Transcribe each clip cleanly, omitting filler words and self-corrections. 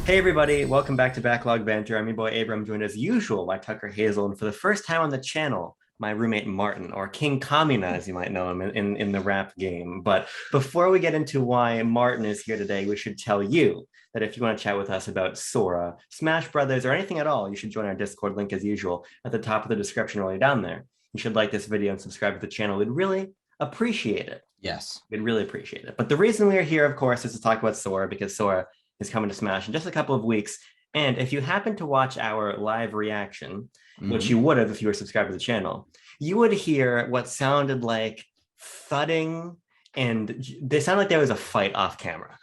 Hey everybody, welcome back to Backlog Banter. I'm your boy Abram, joined as usual by Tucker Hazel, and for the first time on the channel, my roommate Martin, or King Kamina, as you might know him in the rap game. But before we get into why Martin is here today, we should tell you that if you want to chat with us about Sora, Smash Brothers, or anything at all, you should join our Discord link as usual at the top of the description while you're down there. You should like this video and subscribe to the channel. We'd really appreciate it. Yes. We'd really appreciate it. But the reason we are here, of course, is to talk about Sora, because Sora is coming to Smash in just a couple of weeks. And if you happen to watch our live reaction, which you would have if you were subscribed to the channel, you would hear what sounded like thudding, and they sounded like there was a fight off camera.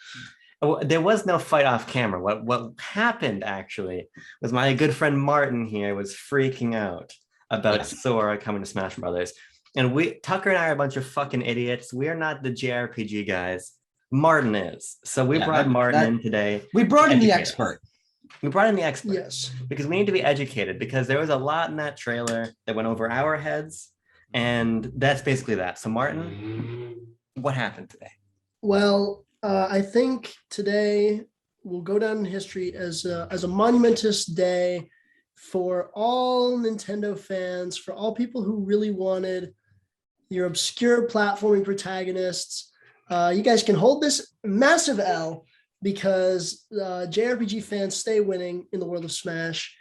There was no fight off camera. What happened actually was my good friend Martin here was freaking out about Sora coming to Smash Brothers. And Tucker and I are a bunch of fucking idiots. We are not the JRPG guys. Martin is. So we brought Martin in today. We brought in the expert. We brought in the expert. Yes. Because we need to be educated, because there was a lot in that trailer that went over our heads. And that's basically that. So Martin, what happened today? Well, I think today will go down in history as a monumentous day for all Nintendo fans, for all people who really wanted your obscure platforming protagonists. You guys can hold this massive L, because JRPG fans stay winning in the world of Smash.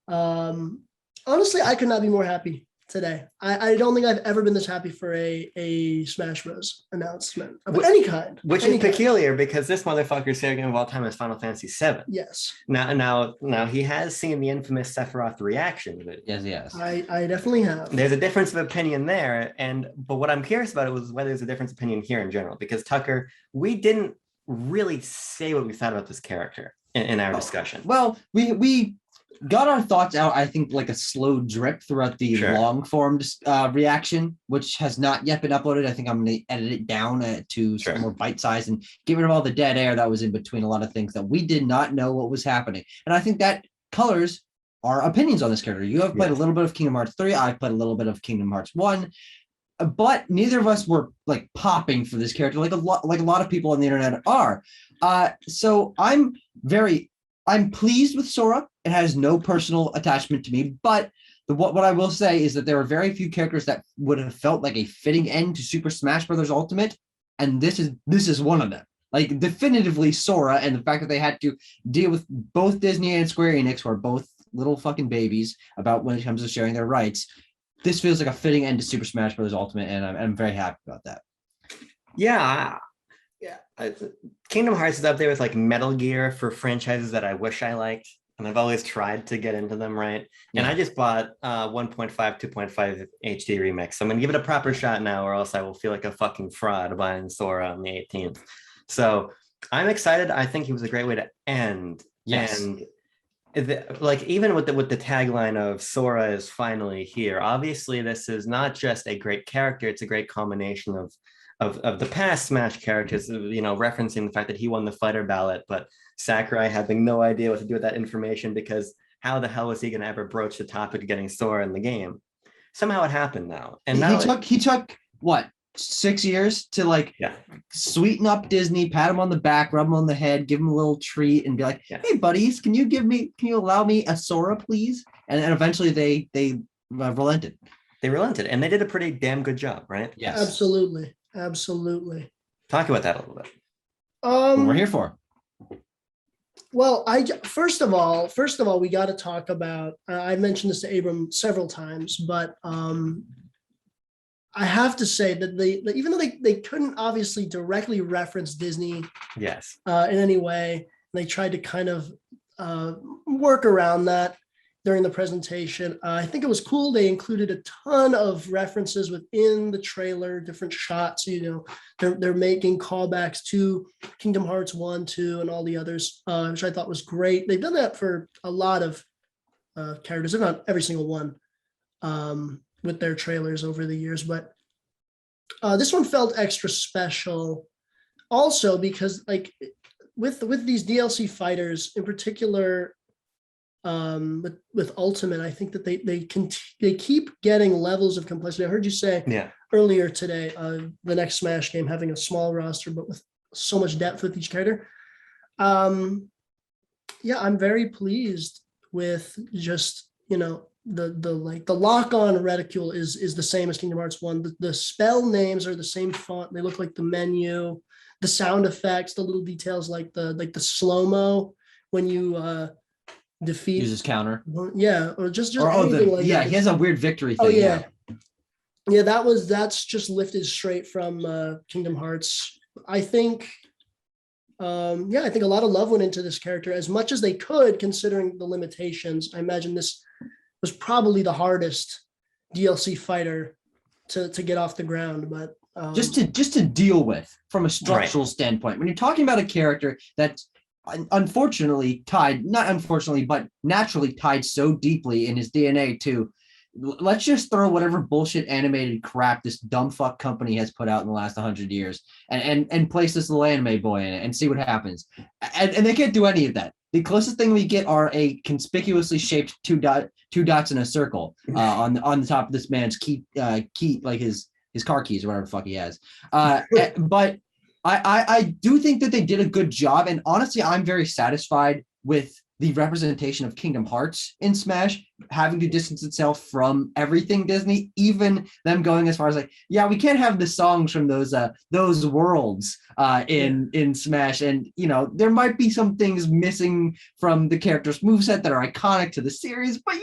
Honestly, I could not be more happy today. I don't think I've ever been this happy for a Smash Bros. Announcement of any kind. Which is peculiar, because this motherfucker's favorite game of all time is Final Fantasy VII. Yes. Now he has seen the infamous Sephiroth reaction. Yes. I definitely have. There's a difference of opinion there, but what I'm curious about it was whether there's a difference of opinion here in general, because Tucker, we didn't really say what we thought about this character in our discussion. Well, we got our thoughts out, I think, like a slow drip throughout the long form reaction, which has not yet been uploaded. I think I'm going to edit it down to some more bite size and get rid of all the dead air that was in between a lot of things that we did not know what was happening. And I think that colors our opinions on this character. You have played a little bit of Kingdom Hearts 3. I've played a little bit of Kingdom Hearts 1. But neither of us were like popping for this character like a lot of people on the internet are. So I'm pleased with Sora. It has no personal attachment to me, but what I will say is that there are very few characters that would have felt like a fitting end to Super Smash Bros. Ultimate, and this is one of them. Like, definitively Sora, and the fact that they had to deal with both Disney and Square Enix, who are both little fucking babies about when it comes to sharing their rights. This feels like a fitting end to Super Smash Bros. Ultimate, and I'm very happy about that. Yeah. Kingdom Hearts is up there with like Metal Gear for franchises that I wish I liked, and I've always tried to get into them, right? And I just bought 1.5, 2.5 HD remix. So I'm gonna give it a proper shot now, or else I will feel like a fucking fraud buying Sora on the 18th. So I'm excited. I think it was a great way to end. Yes. And like, even with the tagline of Sora is finally here, obviously this is not just a great character, it's a great combination of the past Smash characters, referencing the fact that he won the fighter ballot, but Sakurai having no idea what to do with that information, because how the hell was he going to ever broach the topic of getting Sora in the game? Somehow it happened now. And now he took what, 6 years to sweeten up Disney, pat him on the back, rub him on the head, give him a little treat, and be like, hey buddies, can you allow me a Sora, please? And eventually they relented. They relented, and they did a pretty damn good job, right? Yes. Absolutely. Talk about that a little bit. What we're here for. Well, first of all, we got to talk about. I mentioned this to Abram several times, but I have to say that even though they couldn't obviously directly reference Disney, in any way, they tried to kind of work around that during the presentation. I think it was cool. They included a ton of references within the trailer, different shots. They're making callbacks to Kingdom Hearts 1, 2, and all the others, which I thought was great. They've done that for a lot of characters, if not every single one, with their trailers over the years. But this one felt extra special also because, like, with these DLC fighters in particular, with Ultimate, I think that they keep getting levels of complexity. I heard you say earlier today, the next Smash game having a small roster but with so much depth with each character. Yeah, I'm very pleased with just, the lock on reticule is the same as Kingdom Hearts 1. The spell names are the same font. They look like the menu, the sound effects, the little details like the slow-mo when you defeat uses counter. Yeah, or just anything like yeah, that. he has a weird victory thing. Oh yeah. Yeah, that's just lifted straight from Kingdom Hearts. I think I think a lot of love went into this character as much as they could, considering the limitations. I imagine this was probably the hardest DLC fighter to get off the ground, but just to deal with from a structural standpoint. When you're talking about a character that's unfortunately tied, not unfortunately, but naturally tied so deeply in his DNA to, let's just throw whatever bullshit animated crap this dumb fuck company has put out in the last 100 years and place this little anime boy in it and see what happens. And they can't do any of that. The closest thing we get are a conspicuously shaped two dots in a circle on the top of this man's key like his car keys or whatever the fuck he has. But I do think that they did a good job, and honestly, I'm very satisfied with the representation of Kingdom Hearts in Smash, having to distance itself from everything Disney, even them going as far as like, yeah, we can't have the songs from those worlds in Smash. And, there might be some things missing from the character's moveset that are iconic to the series, but,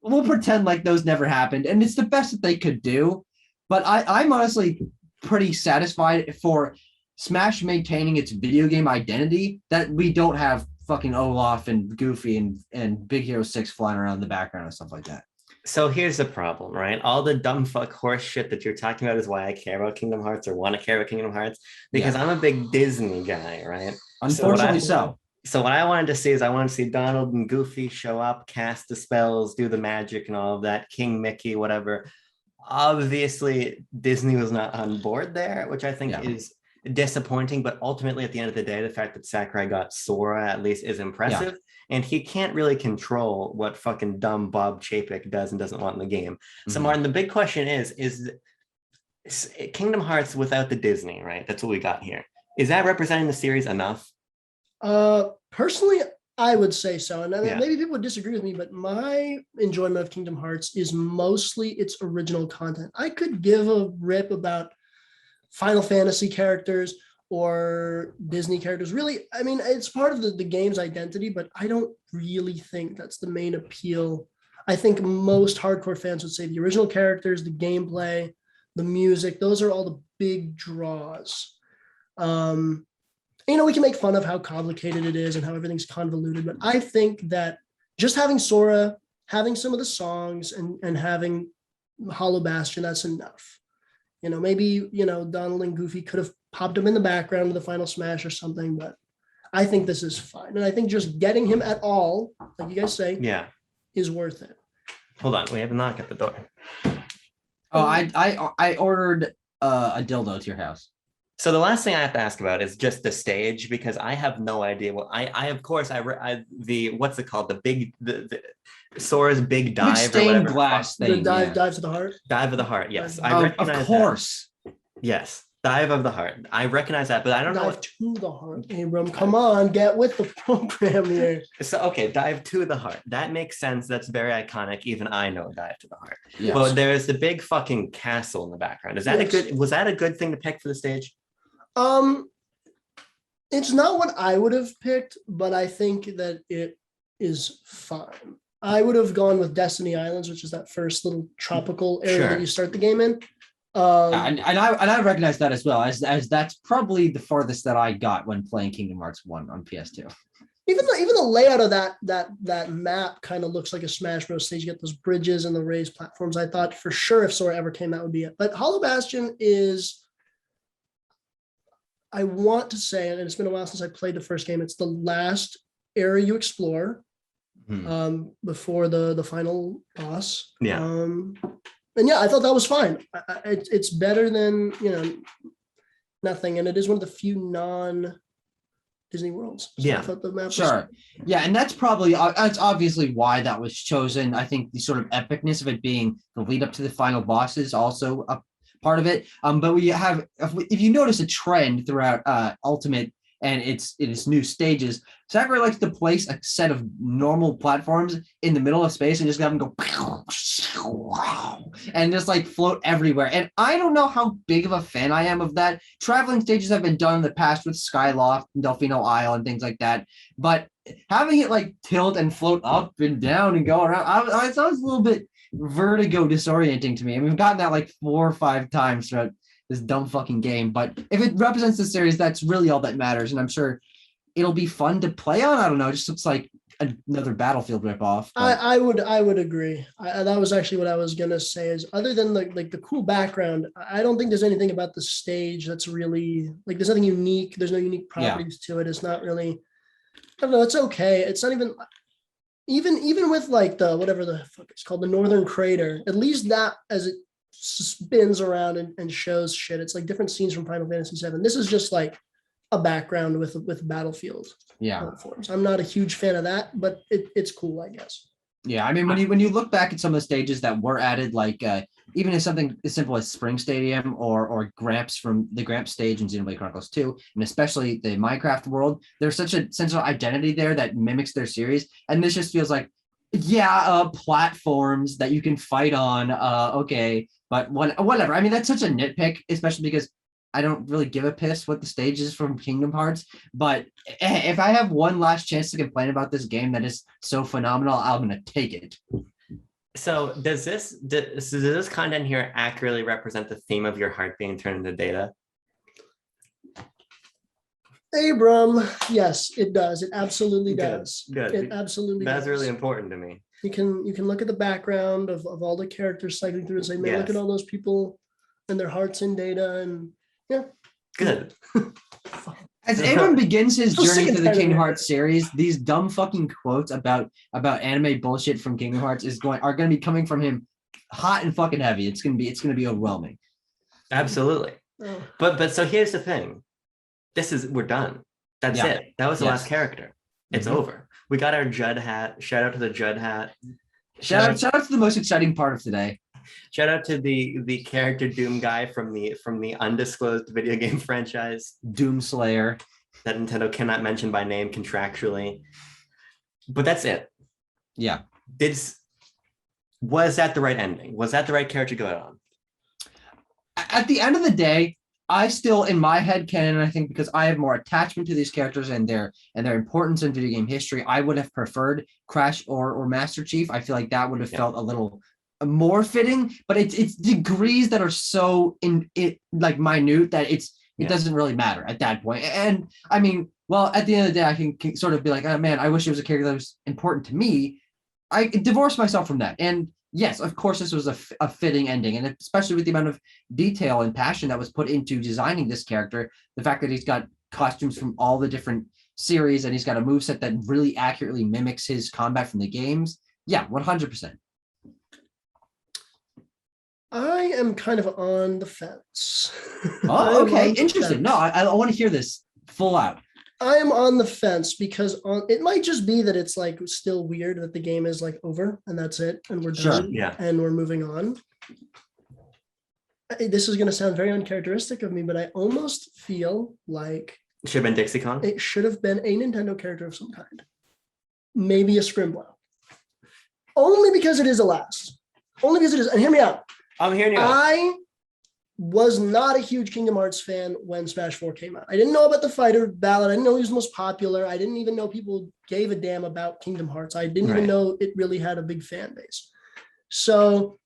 we'll pretend like those never happened. And it's the best that they could do. But I'm honestly pretty satisfied for Smash maintaining its video game identity, that we don't have fucking Olaf and Goofy and Big Hero 6 flying around in the background and stuff like that. So here's the problem, right? All the dumb fuck horse shit that you're talking about is why I care about Kingdom Hearts or want to care about Kingdom Hearts, because I'm a big Disney guy, right? Unfortunately So what I wanted to see is I wanted to see Donald and Goofy show up, cast the spells, do the magic and all of that, King Mickey, whatever. Obviously, Disney was not on board there, which I think is disappointing, but ultimately at the end of the day, the fact that Sakurai got Sora at least is impressive, and he can't really control what fucking dumb Bob Chapek does and doesn't want in the game. So Martin, the big question is Kingdom Hearts without the Disney, right? That's what we got here. Is that representing the series enough? Personally, I would say so, and maybe people would disagree with me, but my enjoyment of Kingdom Hearts is mostly its original content. I could give a rip about Final Fantasy characters or Disney characters. Really, I mean, it's part of the game's identity, but I don't really think that's the main appeal. I think most hardcore fans would say the original characters, the gameplay, the music, those are all the big draws. We can make fun of how complicated it is and how everything's convoluted, but I think that just having Sora, having some of the songs and having Hollow Bastion, that's enough. Maybe, Donald and Goofy could have popped him in the background of the final Smash or something, but I think this is fine. And I think just getting him at all, like you guys say, is worth it. Hold on, we have a knock at the door. Oh, I ordered a dildo to your house. So the last thing I have to ask about is just the stage, because I have no idea what what's it called? The Sora's big dive, stained glass thing. The dive to the heart. Dive of the heart. Yes, I recognize. Of course. That. Yes, dive of the heart. I recognize that, but I don't know. Dive to the heart, Abram. Come on, get with the program here. So okay, dive to the heart. That makes sense. That's very iconic. Even I know dive to the heart. Yes. But there's the big fucking castle in the background. Was that a good thing to pick for the stage? It's not what I would have picked, but I think that it is fine. I would have gone with Destiny Islands, which is that first little tropical area that you start the game in. And I recognize that as well, as that's probably the farthest that I got when playing Kingdom Hearts 1 on PS2. Even the layout of that map kind of looks like a Smash Bros. Stage. You get those bridges and the raised platforms. I thought for sure if Sora ever came, that would be it. But Hollow Bastion is, I want to say, and it's been a while since I played the first game, it's the last area you explore before the final boss. Yeah. And yeah, I thought that was fine. It's better than, nothing. And it is one of the few non-Disney worlds. So yeah. I thought the map was... Yeah, and that's obviously why that was chosen. I think the sort of epicness of it being the lead up to the final boss is also a part of it. But we have, if you notice a trend throughout Ultimate and it's new stages. Sakurai likes to place a set of normal platforms in the middle of space and just have them go and just like float everywhere. And I don't know how big of a fan I am of that. Traveling stages have been done in the past with Skyloft and Delfino Isle and things like that, but having it like tilt and float up and down and go around, I thought it was a little bit vertigo disorienting to me. And we've gotten that like 4 or 5 times throughout this dumb fucking game. But if it represents the series, that's really all that matters. And I'm sure it'll be fun to play on. I don't know. It just looks like another Battlefield ripoff. I would agree. That was actually what I was gonna say. Is other than the cool background, I don't think there's anything about the stage that's really like. There's nothing unique. There's no unique properties to it. It's not really. I don't know. It's okay. It's not even with like the whatever the fuck it's called, the Northern Crater. At least that as it spins around and shows shit. It's like different scenes from Final Fantasy VII. This is just like a background with Battlefield. Yeah. Platforms. I'm not a huge fan of that, but it's cool, I guess. Yeah, I mean, when you look back at some of the stages that were added, like even as something as simple as Spring Stadium or Gramps from the Gramps stage in Xenoblade Chronicles 2, and especially the Minecraft world, there's such a sense of identity there that mimics their series. And this just feels like, platforms that you can fight on. Okay, but whatever. I mean, that's such a nitpick, especially because I don't really give a piss what the stage is from Kingdom Hearts, but if I have one last chance to complain about this game that is so phenomenal, I'm going to take it. So does this content here accurately represent the theme of your heart being turned into data? Abram, yes, it does. It absolutely does. Good. It absolutely That's does. really important to me. You can look at the background of all the characters cycling through and say, man, look at all those people and their hearts in data, and yeah. Good. As Abram begins his journey through the Kingdom Hearts series, these dumb fucking quotes about anime bullshit from Kingdom Hearts are going to be coming from him hot and fucking heavy. It's going to be overwhelming. Absolutely. Oh. But so here's the thing. We're done. That's it. That was the last character. It's over. We got our Judd hat. Shout out to the Judd hat. Shout out to the most exciting part of today. Shout out to the character Doom guy from the undisclosed video game franchise, Doom Slayer, that Nintendo cannot mention by name contractually. But that's it. Yeah. Was that the right ending? Was that the right character to go out on? At the end of the day, I still, in my head canon, I think because I have more attachment to these characters and their importance in video game history, I would have preferred Crash or Master Chief. I feel like that would have felt a little more fitting, but it's degrees that are so like minute that it doesn't really matter at that point. And I mean, well, at the end of the day, I can sort of be like, oh man, I wish it was a character that was important to me. I divorced myself from that. And yes, of course, this was a fitting ending, and especially with the amount of detail and passion that was put into designing this character, the fact that he's got costumes from all the different series and he's got a moveset that really accurately mimics his combat from the games. Yeah, 100%. I am kind of on the fence. Oh, okay. Interesting. No, I want to hear this full out. I am on the fence because it might just be that it's like still weird that the game is like over and that's it and we're done and we're moving on. This is going to sound very uncharacteristic of me, but I almost feel like it should have been Dixie Kong. It should have been a Nintendo character of some kind. Maybe a Scrimblow. Only because it is a last. Only because it is. And hear me out. I'm hearing you. I was not a huge Kingdom Hearts fan when Smash 4 came out. I didn't know about the fighter ballad. I didn't know he was the most popular. I didn't even know people gave a damn about Kingdom Hearts. I didn't even know it really had a big fan base. So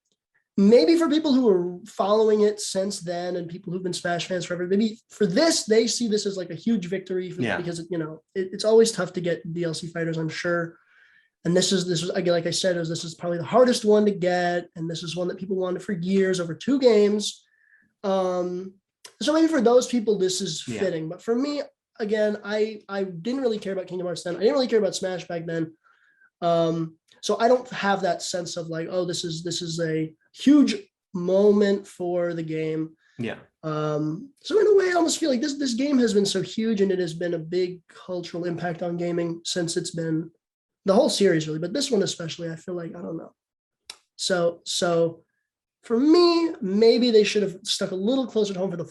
maybe for people who are following it since then and people who've been Smash fans forever, maybe for this, they see this as like a huge victory because, it's always tough to get DLC fighters, I'm sure. And this is again, like I said, this is probably the hardest one to get. And this is one that people wanted for years over 2 games. So maybe for those people, this is fitting. But for me, again, I didn't really care about Kingdom Hearts then. I didn't really care about Smash back then. So I don't have that sense of like, oh, this is a huge moment for the game. Yeah. So in a way, I almost feel like this game has been so huge and it has been a big cultural impact on gaming since it's been the whole series really, but this one especially, I feel like, I don't know. So for me, maybe they should have stuck a little closer to home for the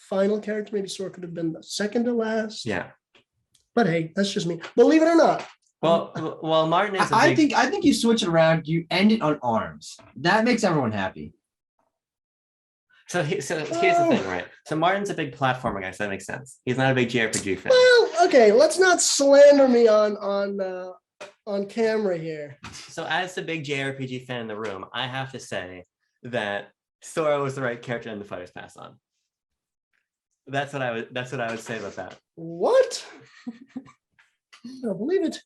final character. Maybe Sora could have been the second to last. Yeah. But hey, that's just me. Believe it or not. Well, Martin is. I think you switch it around. You end it on arms. That makes everyone happy. So here's the thing, right? So Martin's a big platformer guy, so that makes sense. He's not a big JRPG fan. Well, okay, let's not slander me on camera here. So as the big JRPG fan in the room, I have to say that Sora was the right character in the Fighter's Pass on. That's what I would say about that. What? I don't believe it.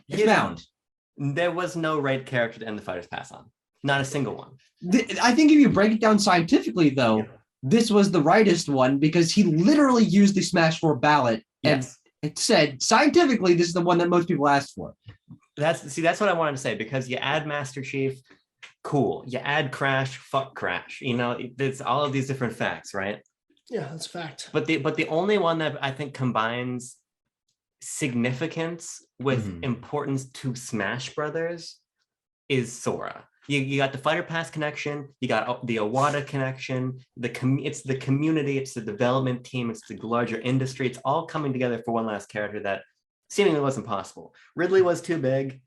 It's bound. There was no right character to end the Fighter's Pass on. Not a single one. I think if you break it down scientifically, though, this was the rightest one because he literally used the Smash 4 ballot and it said scientifically this is the one that most people asked for. That's what I wanted to say, because you add Master Chief, cool. You add Crash, fuck Crash. You know, it's all of these different facts, right? Yeah, that's a fact. But the only one that I think combines significance with importance to Smash Brothers is Sora. You got the Fighter Pass connection, you got the Iwata connection, it's the community, it's the development team, it's the larger industry. It's all coming together for one last character that seemingly wasn't possible. Ridley was too big.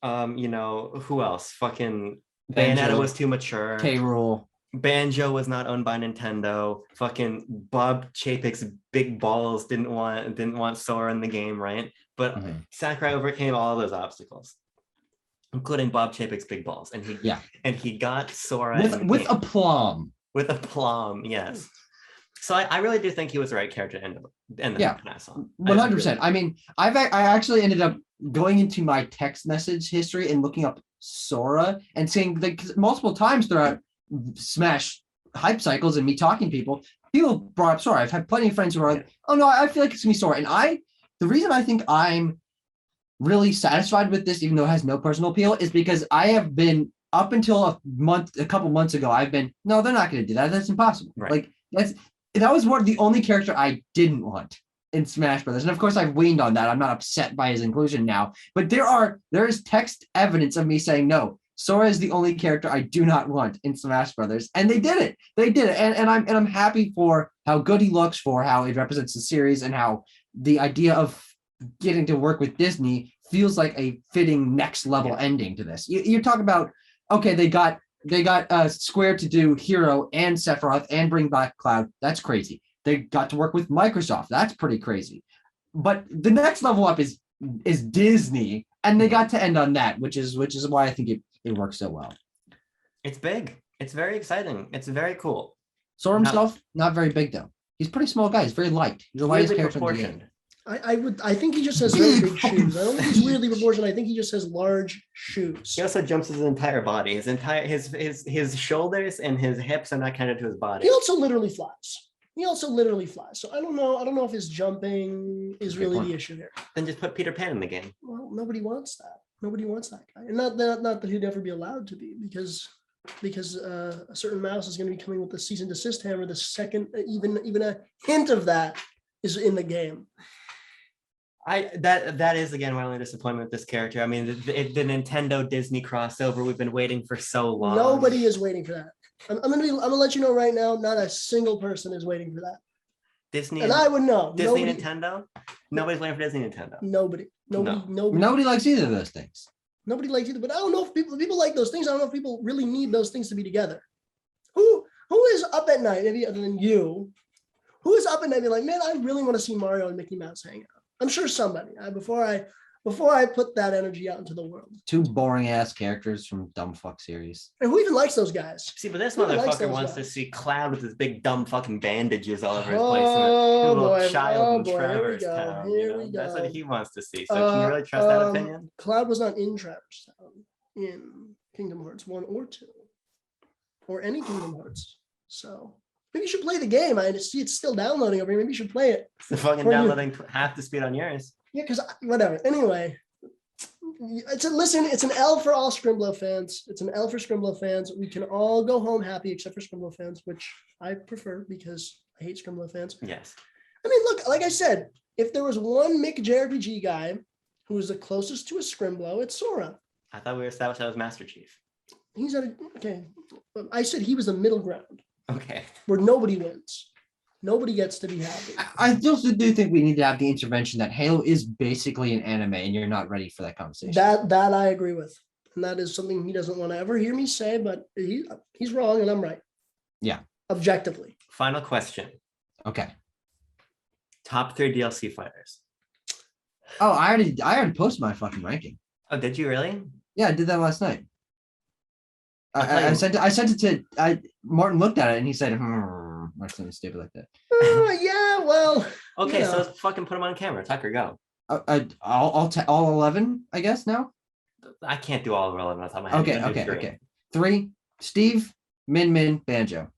Who else? Fucking Bayonetta was too mature. K-Rool. Banjo was not owned by Nintendo. Fucking Bob Chapek's big balls didn't want Sora in the game, right? But Sakurai overcame all of those obstacles, including Bob Chapek's big balls, and he got Sora with aplomb. With aplomb, yes. So I really do think he was the right character to end the pass on. 100%. I mean, I actually ended up going into my text message history and looking up Sora and seeing multiple times throughout Smash hype cycles and me talking to people brought up Sora. I've had plenty of friends who are like, oh no, I feel like it's gonna be Sora. And the reason I think I'm really satisfied with this, even though it has no personal appeal, is because I have been up until a couple months ago, no, they're not gonna do that. That's impossible. Right. Like that was the only character I didn't want in Smash Brothers. And of course I've weaned on that. I'm not upset by his inclusion now, but there is text evidence of me saying, no, Sora is the only character I do not want in Smash Brothers. And they did it. And I'm happy for how good he looks, for how it represents the series, and how the idea of getting to work with Disney feels like a fitting next level ending to this. You talk about, okay, they got Square to do Hero and Sephiroth and bring back Cloud. That's crazy. They got to work with Microsoft. That's pretty crazy. But the next level up is Disney, and they got to end on that, which is why I think it works so well. It's big. It's very exciting. It's very cool. Sora himself, not very big though. He's a pretty small guy. He's very light. He's the lightest character in the game. I think he just has very big shoes. I don't think he's weirdly proportioned. I think he just has large shoes. He also jumps his entire body. His shoulders and his hips are not connected to his body. He also literally flies. So I don't know if his jumping is really the issue here. Then just put Peter Pan in the game. Well, nobody wants that. Nobody wants that guy. And not that he'd ever be allowed to be, because a certain mouse is going to be coming with the cease and desist hammer the second even a hint of that is in the game. That is again my only disappointment with this character. I mean, the Nintendo Disney crossover we've been waiting for so long. Nobody is waiting for that. I'm gonna let you know right now. Not a single person is waiting for that. Disney and I would know. Disney Nintendo. Nobody's waiting for Disney Nintendo. Nobody. Nobody likes either of those things. Nobody likes either. But I don't know if people like those things. I don't know if people really need those things to be together. Who is up at night, maybe other than you? Who is up at night being like, man, I really want to see Mario and Mickey Mouse hang out? I'm sure somebody. Before I put that energy out into the world. Two boring ass characters from dumb fuck series. And who even likes those guys? See, but this motherfucker wants to see Cloud with his big dumb fucking bandages all over his place. Oh, little boy. child in Traverse Town. That's what he wants to see. So can you really trust that opinion? Cloud was not in Traverse Town in Kingdom Hearts 1 or 2. Or any Kingdom Hearts. So maybe you should play the game. I see it's still downloading over here. Maybe you should play it. It's fucking downloading half the speed on yours. Yeah, because whatever. Anyway, it's an L for all Scrimblow fans. It's an L for Scrimblow fans. We can all go home happy except for Scrimblow fans, which I prefer because I hate Scrimblow fans. Yes. I mean, look, like I said, if there was one Mick JRPG guy who was the closest to a Scrimblow, it's Sora. I thought we established that was Master Chief. Okay. I said he was the middle ground. Okay. Where nobody wins. Nobody gets to be happy. I also do think we need to have the intervention that Halo is basically an anime, and you're not ready for that conversation. That I agree with, and that is something he doesn't want to ever hear me say. But he's wrong, and I'm right. Yeah, objectively. Final question. Okay. Top 3 DLC fighters. Oh, I already posted my fucking ranking. Oh, did you really? Yeah, I did that last night. I sent it to Martin looked at it and he said, or something stupid like that. Yeah, well. Okay, so let's fucking put him on camera. Tucker, go. All 11, I guess now. I can't do all of 11 off the top of my head. Okay. 3, Steve, Min, Banjo.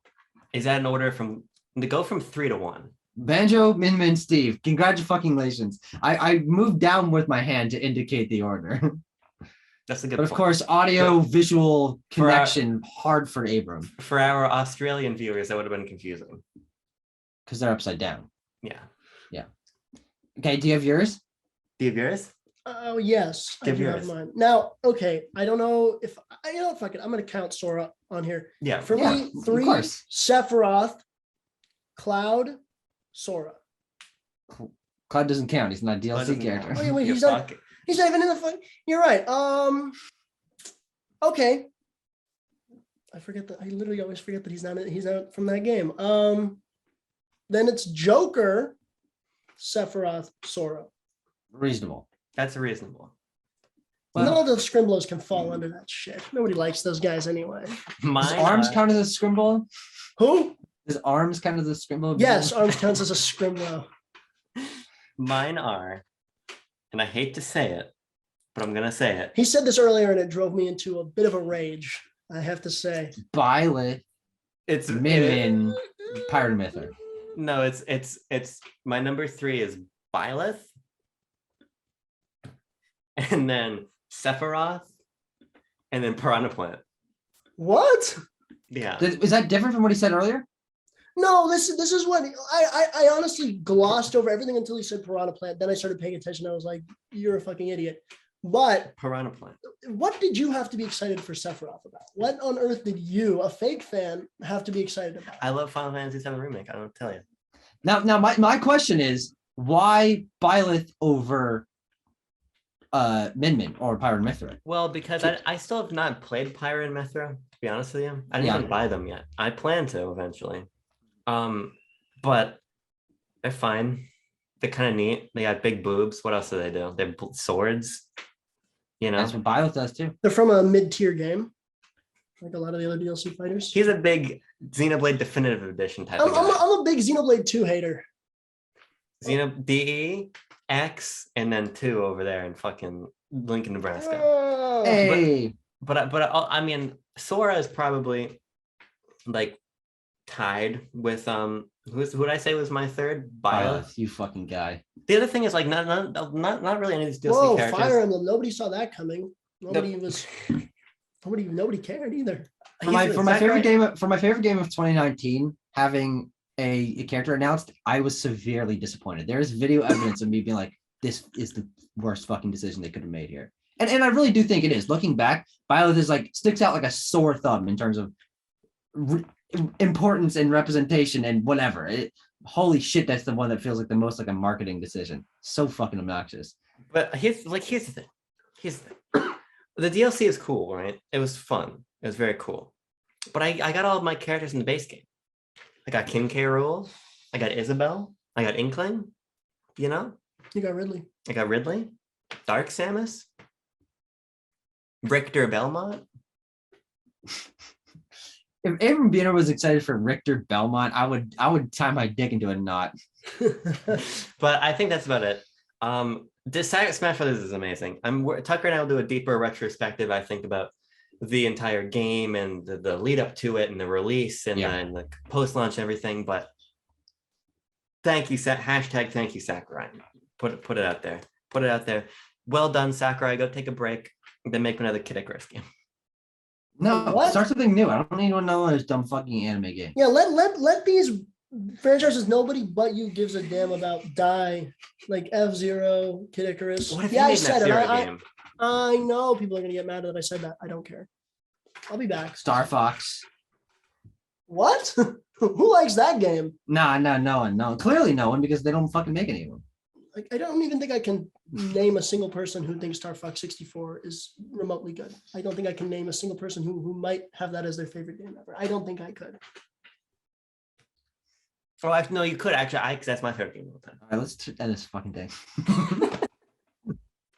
Is that an order from to go from 3 to 1? Banjo, Min, Steve. Congratulations. I moved down with my hand to indicate the order. That's a good But point. Of course, audio visual connection hard for Abram. For our Australian viewers, that would have been confusing. Because they're upside down. Yeah. Okay, do you have yours? Do you have yours? Oh yes, Give I do yours. have mine. Now, okay, I don't know if fuck it. I'm gonna count Sora on here. Yeah. For me, 3, Sephiroth, Cloud, Sora. Cloud doesn't count. He's not a DLC character. Wait, he's not even in the fight. You're right. Okay. I forget that. I literally always forget that he's not from that game. Then it's Joker, Sephiroth, Sora. Reasonable. That's reasonable. Well, none of the Scrimblows can fall under that shit. Nobody likes those guys anyway. Does Arms count as a Scrimble? Who? Does Arms count as a Scrimble? Yes, Arms counts as a Scrimblow. Mine are, and I hate to say it, but I'm gonna say it. He said this earlier, and it drove me into a bit of a rage. I have to say. Byleth. It's Min, Pirate Myther. No, it's my number 3 is Byleth, and then Sephiroth, and then Piranha Plant. What? Yeah. Is that different from what he said earlier? No, this is what I honestly glossed over everything until he said Piranha Plant. Then I started paying attention. I was like, "You're a fucking idiot." But Piranha Plant. What did you have to be excited for Sephiroth about? What on earth did you, a fake fan, have to be excited about? I love Final Fantasy VII Remake. I don't tell you. Now, my question is, why Byleth over Min or Pirate Mythra? Well, because I still have not played Pirate and Mythra, to be honest with you. I didn't even buy them yet. I plan to eventually. But they're fine. They're kind of neat. They got big boobs. What else do? They have swords. You know, that's what Byleth does too. They're from a mid-tier game, like a lot of the other DLC fighters. He's a big Xenoblade Definitive Edition type. I'm a big Xenoblade 2 hater. DE, X, and then 2 over there in fucking Lincoln, Nebraska. Hey, but I mean, Sora is probably like tied with who did I say was my third? Byleth. You fucking guy. The other thing is like not really any of these DLC Whoa, characters. Fire Emblem! Nobody saw that coming. Nobody cared either. For my favorite game of 2019, having a character announced, I was severely disappointed. There is video evidence of me being like, "This is the worst fucking decision they could have made here," and I really do think it is. Looking back, Byleth is like sticks out like a sore thumb in terms of importance and representation and whatever. Holy shit, that's the one that feels like the most like a marketing decision. So fucking obnoxious. But here's the thing. The DLC is cool, right? It was fun. It was very cool. But I got all of my characters in the base game. I got King K. Rool. I got Isabel. I got Inkling. You know? You got Ridley. I got Ridley. Dark Samus. Richter Belmont. If Abram Biener was excited for Richter Belmont, I would tie my dick into a knot. But I think that's about it. This Smash Brothers is amazing. Tucker and I will do a deeper retrospective, I think, about the entire game and the lead up to it and the release and the post launch and everything. But thank you, hashtag thank you, Sakurai. Put it out there. Put it out there. Well done, Sakurai. Go take a break. Then make another Kid Icarus game. No, start something new. I don't need to know this dumb fucking anime game. Yeah, let these franchises nobody but you gives a damn about die, like F-Zero, Kid Icarus. Yeah, I said it. I know people are gonna get mad that I said that. I don't care. I'll be back. Star Fox. What? Who likes that game? No. Clearly no one, because they don't fucking make any of them. Like, I don't even think I can name a single person who thinks Star Fox 64 is remotely good. I don't think I can name a single person who might have that as their favorite game ever. I don't think I could. Oh, no, you could actually. Because that's my favorite game of all time. All right, let's end this fucking thing.